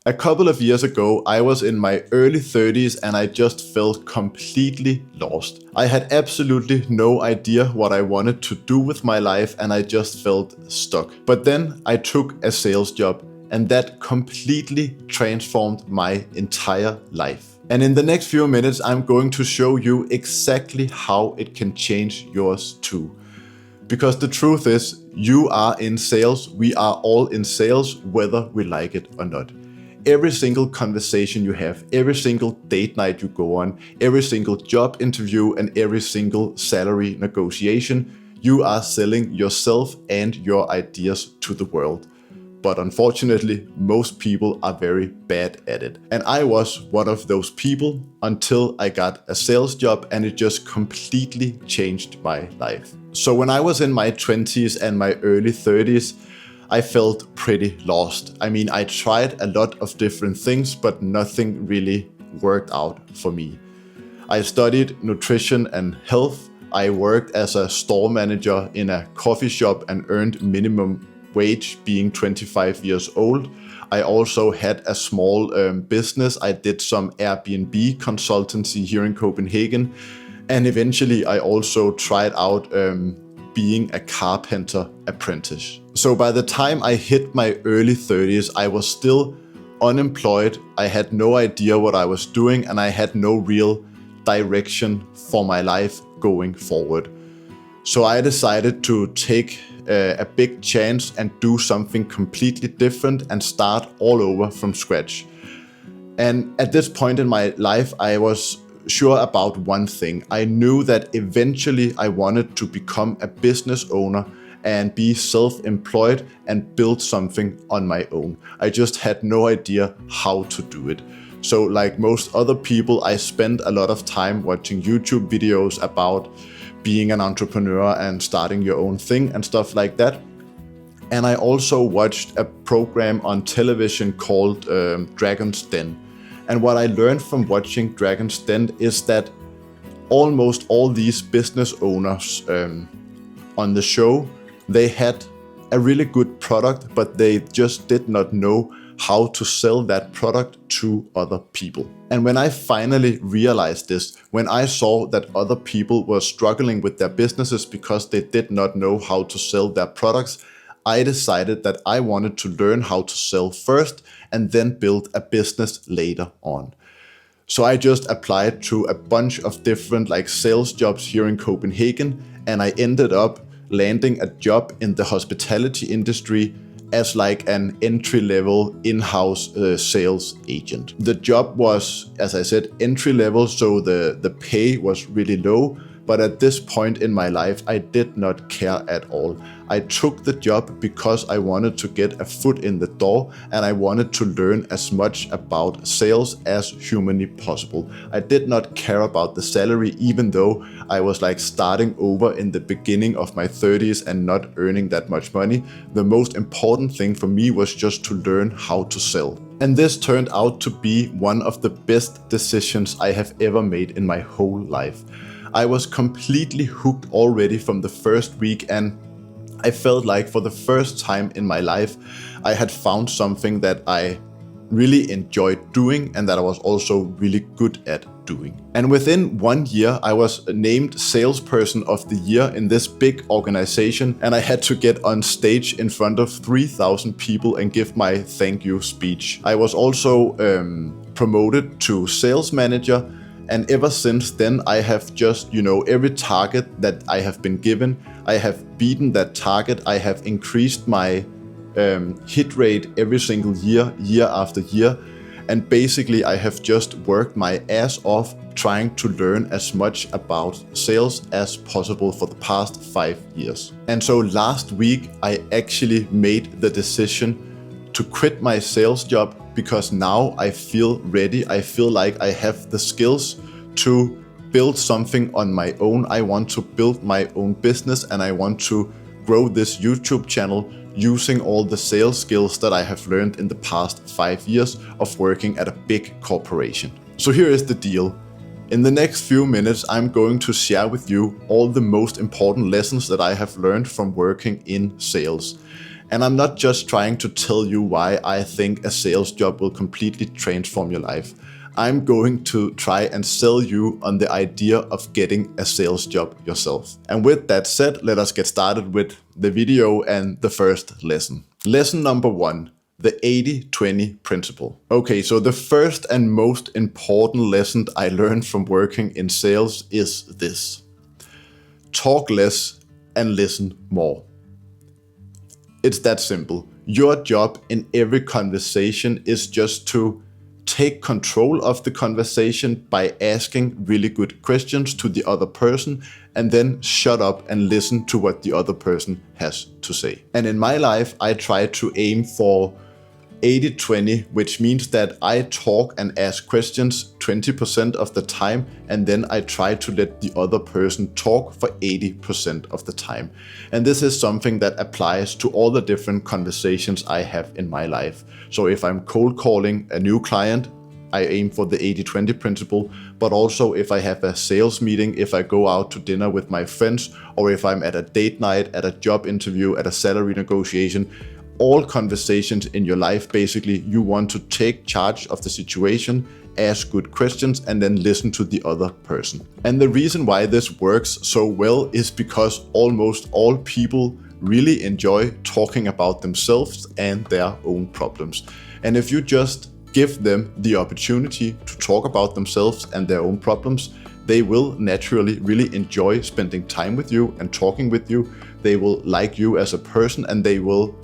A couple of years ago, I was in my early 30s and I just felt completely lost. I had absolutely no idea what I wanted to do with my life and I just felt stuck. But then I took a sales job and that completely transformed my entire life. And in the next few minutes, I'm going to show you exactly how it can change yours too. Because the truth is, you are in sales, we are all in sales, whether we like it or not. Every single conversation you have, every single date night you go on, every single job interview, and every single salary negotiation, you are selling yourself and your ideas to the world. But unfortunately, most people are very bad at it. And I was one of those people until I got a sales job and it just completely changed my life. So when I was in my 20s and my early 30s, I felt pretty lost. I mean, I tried a lot of different things, but nothing really worked out for me. I studied nutrition and health. I worked as a store manager in a coffee shop and earned minimum wage being 25 years old. I also had a small business. I did some Airbnb consultancy here in Copenhagen. And eventually I also tried out being a carpenter apprentice. So by the time I hit my early 30s, I was still unemployed. I had no idea what I was doing and I had no real direction for my life going forward. So I decided to take a big chance and do something completely different and start all over from scratch. And at this point in my life, I was sure about one thing. I knew that eventually I wanted to become a business owner and be self-employed and build something on my own. I just had no idea how to do it. So like most other people, I spent a lot of time watching YouTube videos about being an entrepreneur and starting your own thing and stuff like that. And I also watched a program on television called Dragon's Den. And what I learned from watching Dragon's Den is that almost all these business owners on the show, they had a really good product, but they just did not know how to sell that product to other people. And when I finally realized this, when I saw that other people were struggling with their businesses because they did not know how to sell their products, I decided that I wanted to learn how to sell first and then build a business later on. So I just applied to a bunch of different sales jobs here in Copenhagen, and I ended up landing a job in the hospitality industry as an entry-level in-house sales agent. The job was, as I said, entry-level, so the pay was really low. But at this point in my life, I did not care at all. I took the job because I wanted to get a foot in the door and I wanted to learn as much about sales as humanly possible. I did not care about the salary, even though I was starting over in the beginning of my 30s and not earning that much money. The most important thing for me was just to learn how to sell. And this turned out to be one of the best decisions I have ever made in my whole life. I was completely hooked already from the first week, and I felt like for the first time in my life, I had found something that I really enjoyed doing and that I was also really good at doing. And within 1 year, I was named salesperson of the year in this big organization, and I had to get on stage in front of 3,000 people and give my thank you speech. I was also promoted to sales manager. And ever since then, I have just, every target that I have been given, I have beaten that target. I have increased my hit rate every single year, year after year. And basically, I have just worked my ass off trying to learn as much about sales as possible for the past 5 years. And so last week, I actually made the decision to quit my sales job because now I feel ready. I feel like I have the skills to build something on my own. I want to build my own business and I want to grow this YouTube channel using all the sales skills that I have learned in the past 5 years of working at a big corporation. So here is the deal. In the next few minutes, I'm going to share with you all the most important lessons that I have learned from working in sales. And I'm not just trying to tell you why I think a sales job will completely transform your life. I'm going to try and sell you on the idea of getting a sales job yourself. And with that said, let us get started with the video and the first lesson. Lesson number 1, the 80-20 principle. Okay, so the first and most important lesson I learned from working in sales is this: talk less and listen more. It's that simple. Your job in every conversation is just to take control of the conversation by asking really good questions to the other person, and then shut up and listen to what the other person has to say. And in my life, I try to aim for 80-20, which means that I talk and ask questions 20% of the time, and then I try to let the other person talk for 80% of the time. And this is something that applies to all the different conversations I have in my life. So if I'm cold calling a new client, I aim for the 80-20 principle, but also if I have a sales meeting, if I go out to dinner with my friends, or if I'm at a date night, at a job interview, at a salary negotiation, all conversations in your life, basically, you want to take charge of the situation, ask good questions, and then listen to the other person. And the reason why this works so well is because almost all people really enjoy talking about themselves and their own problems. And if you just give them the opportunity to talk about themselves and their own problems, they will naturally really enjoy spending time with you and talking with you. They will like you as a person, and they will,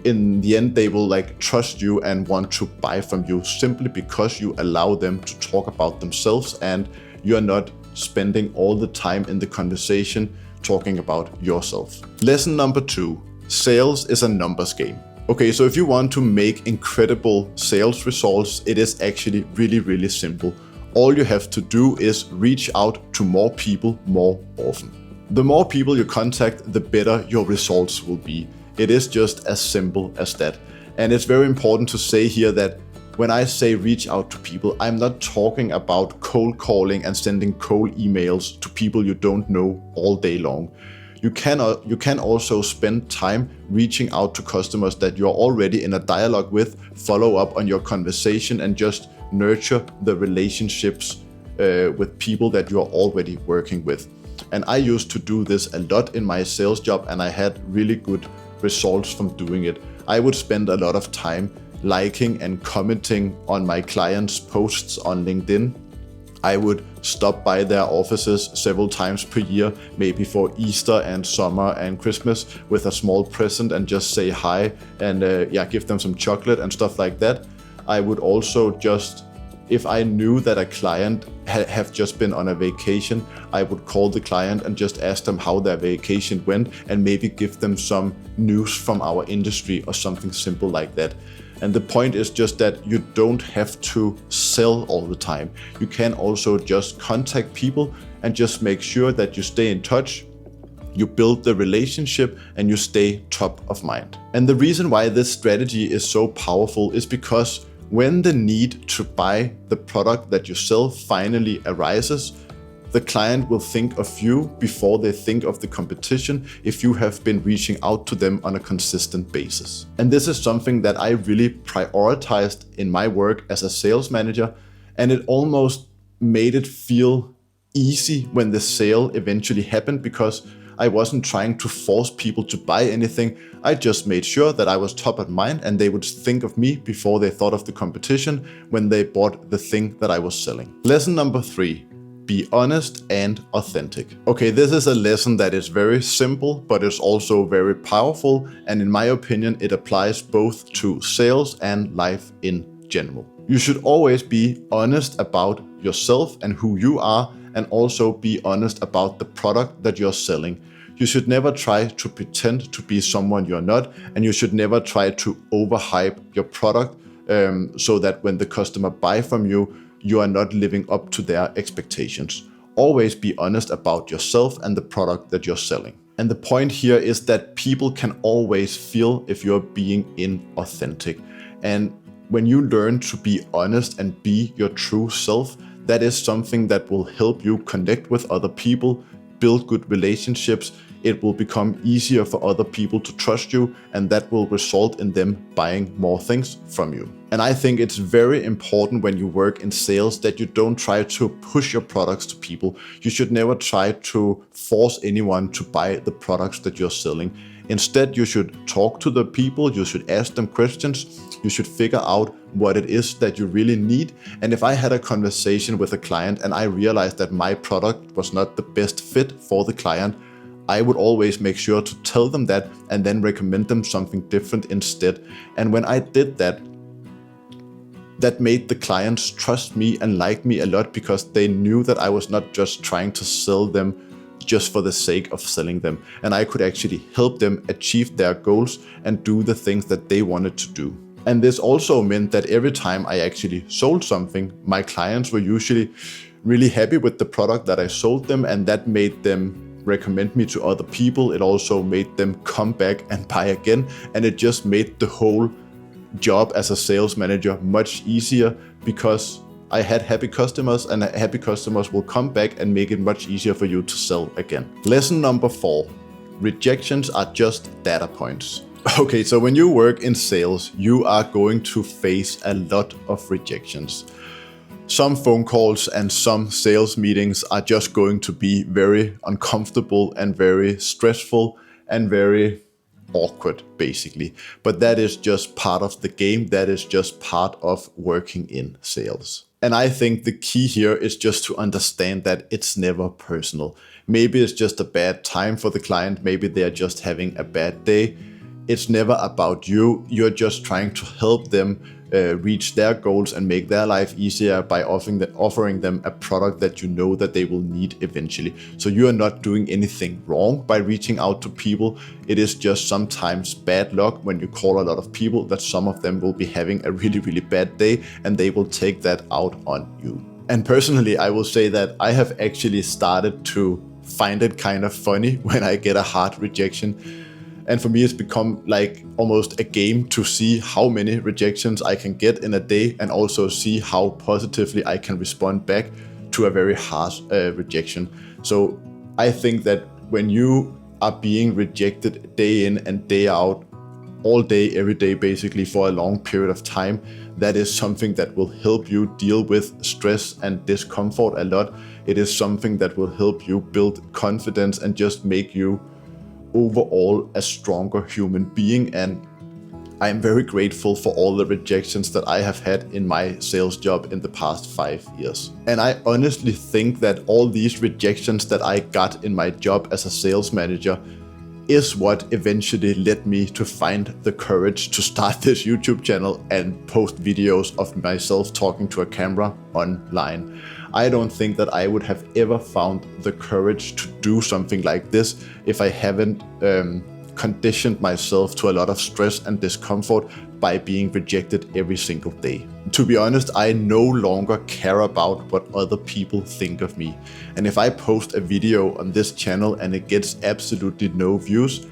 in the end, they will trust you and want to buy from you simply because you allow them to talk about themselves and you're not spending all the time in the conversation talking about yourself. Lesson number 2, sales is a numbers game. Okay, so if you want to make incredible sales results, it is actually really, really simple. All you have to do is reach out to more people more often. The more people you contact, the better your results will be. It is just as simple as that. And it's very important to say here that when I say reach out to people, I'm not talking about cold calling and sending cold emails to people you don't know all day long. You can also spend time reaching out to customers that you're already in a dialogue with, follow up on your conversation, and just nurture the relationships with people that you're already working with. And I used to do this a lot in my sales job, and I had really good results from doing it. I would spend a lot of time liking and commenting on my clients' posts on LinkedIn. I would stop by their offices several times per year, maybe for Easter and summer and Christmas, with a small present and just say hi and give them some chocolate and stuff like that. I would also just, if I knew that a client have just been on a vacation, I would call the client and just ask them how their vacation went and maybe give them some news from our industry or something simple like that. And the point is just that you don't have to sell all the time. You can also just contact people and just make sure that you stay in touch, you build the relationship, and you stay top of mind. And the reason why this strategy is so powerful is because when the need to buy the product that you sell finally arises, the client will think of you before they think of the competition if you have been reaching out to them on a consistent basis. And this is something that I really prioritized in my work as a sales manager, and it almost made it feel easy when the sale eventually happened because I wasn't trying to force people to buy anything. I just made sure that I was top of mind and they would think of me before they thought of the competition when they bought the thing that I was selling. Lesson number 3. Be honest and authentic. Okay, this is a lesson that is very simple, but it's also very powerful. And in my opinion, it applies both to sales and life in general. You should always be honest about yourself and who you are, and also be honest about the product that you're selling. You should never try to pretend to be someone you're not, and you should never try to overhype your product so that when the customer buy from you, you are not living up to their expectations. Always be honest about yourself and the product that you're selling. And the point here is that people can always feel if you're being inauthentic. And when you learn to be honest and be your true self, that is something that will help you connect with other people, build good relationships. it will become easier for other people to trust you, and that will result in them buying more things from you. And I think it's very important when you work in sales that you don't try to push your products to people. You should never try to force anyone to buy the products that you're selling. Instead, you should talk to the people, you should ask them questions, you should figure out what it is that you really need. And if I had a conversation with a client and I realized that my product was not the best fit for the client, I would always make sure to tell them that and then recommend them something different instead. And when I did that, that made the clients trust me and like me a lot, because they knew that I was not just trying to sell them just for the sake of selling them. And I could actually help them achieve their goals and do the things that they wanted to do. And this also meant that every time I actually sold something, my clients were usually really happy with the product that I sold them, and that made them recommend me to other people. It also made them come back and buy again, and it just made the whole job as a sales manager much easier, because I had happy customers, and happy customers will come back and make it much easier for you to sell again. Lesson number 4, rejections are just data points. Okay, so when you work in sales, you are going to face a lot of rejections. Some phone calls and some sales meetings are just going to be very uncomfortable and very stressful and very awkward, basically. But that is just part of the game. That is just part of working in sales. And I think the key here is just to understand that it's never personal. Maybe it's just a bad time for the client. Maybe they're just having a bad day. It's never about you. You're just trying to help them reach their goals and make their life easier by offering them a product that you know that they will need eventually. So you are not doing anything wrong by reaching out to people. It is just sometimes bad luck when you call a lot of people that some of them will be having a really, really bad day, and they will take that out on you. And personally, I will say that I have actually started to find it kind of funny when I get a hard rejection. And for me, it's become like almost a game to see how many rejections I can get in a day, and also see how positively I can respond back to a very harsh rejection. So I think that when you are being rejected day in and day out, all day, every day, basically for a long period of time, that is something that will help you deal with stress and discomfort a lot. It is something that will help you build confidence and just make you overall a stronger human being. And I am very grateful for all the rejections that I have had in my sales job in the past 5 years. And I honestly think that all these rejections that I got in my job as a sales manager is what eventually led me to find the courage to start this YouTube channel and post videos of myself talking to a camera online. I don't think that I would have ever found the courage to do something like this if I haven't conditioned myself to a lot of stress and discomfort by being rejected every single day. To be honest, I no longer care about what other people think of me. And if I post a video on this channel and it gets absolutely no views,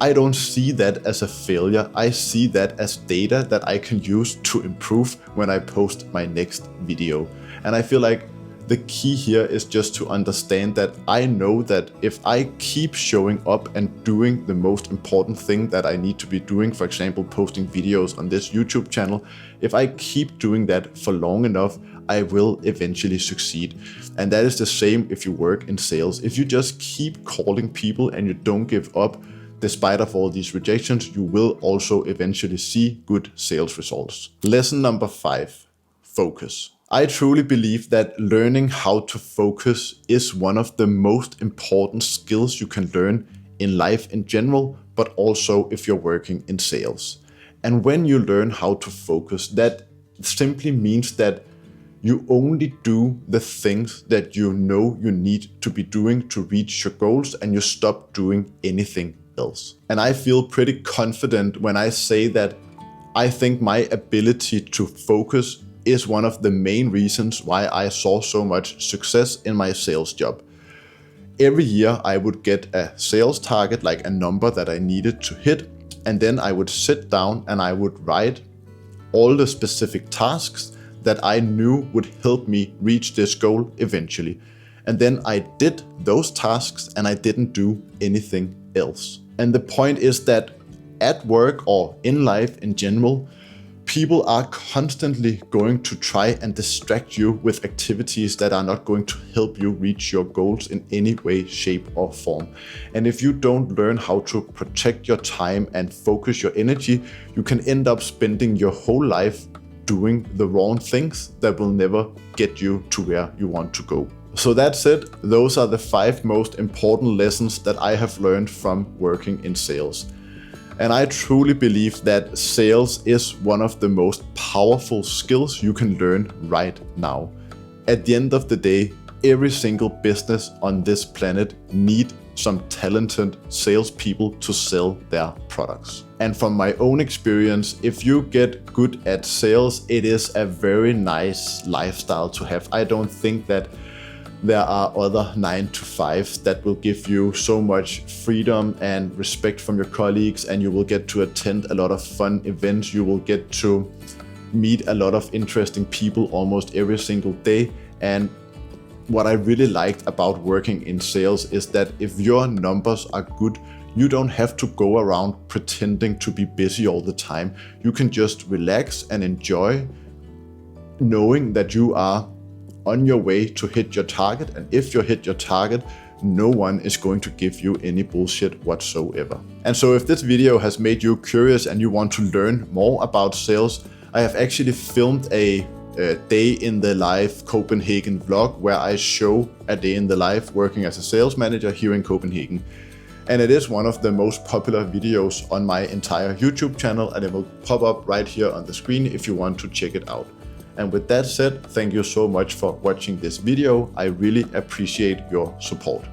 I don't see that as a failure. I see that as data that I can use to improve when I post my next video. And I feel like the key here is just to understand that I know that if I keep showing up and doing the most important thing that I need to be doing, for example, posting videos on this YouTube channel, if I keep doing that for long enough, I will eventually succeed. And that is the same if you work in sales. If you just keep calling people and you don't give up, despite of all these rejections, you will also eventually see good sales results. Lesson number 5, focus. I truly believe that learning how to focus is one of the most important skills you can learn in life in general, but also if you're working in sales. And when you learn how to focus, that simply means that you only do the things that you know you need to be doing to reach your goals, and you stop doing anything else. And I feel pretty confident when I say that I think my ability to focus is one of the main reasons why I saw so much success in my sales job. Every year I would get a sales target, like a number that I needed to hit, and then I would sit down and I would write all the specific tasks that I knew would help me reach this goal eventually. And then I did those tasks and I didn't do anything else. And the point is that at work or in life in general, people are constantly going to try and distract you with activities that are not going to help you reach your goals in any way, shape, or form. And if you don't learn how to protect your time and focus your energy, you can end up spending your whole life doing the wrong things that will never get you to where you want to go. So that's it. Those are the 5 most important lessons that I have learned from working in sales. And I truly believe that sales is one of the most powerful skills you can learn right now. At the end of the day, every single business on this planet needs some talented salespeople to sell their products. And from my own experience, if you get good at sales, it is a very nice lifestyle to have. I don't think that there are other 9-to-5s that will give you so much freedom and respect from your colleagues, and you will get to attend a lot of fun events. You will get to meet a lot of interesting people almost every single day. And what I really liked about working in sales is that if your numbers are good, you don't have to go around pretending to be busy all the time. You can just relax and enjoy knowing that you are on your way to hit your target, and if you hit your target, no one is going to give you any bullshit whatsoever. And so if this video has made you curious and you want to learn more about sales, I have actually filmed a day in the life Copenhagen vlog where I show a day in the life working as a sales manager here in Copenhagen. And it is one of the most popular videos on my entire YouTube channel, and it will pop up right here on the screen if you want to check it out. And with that said, thank you so much for watching this video. I really appreciate your support.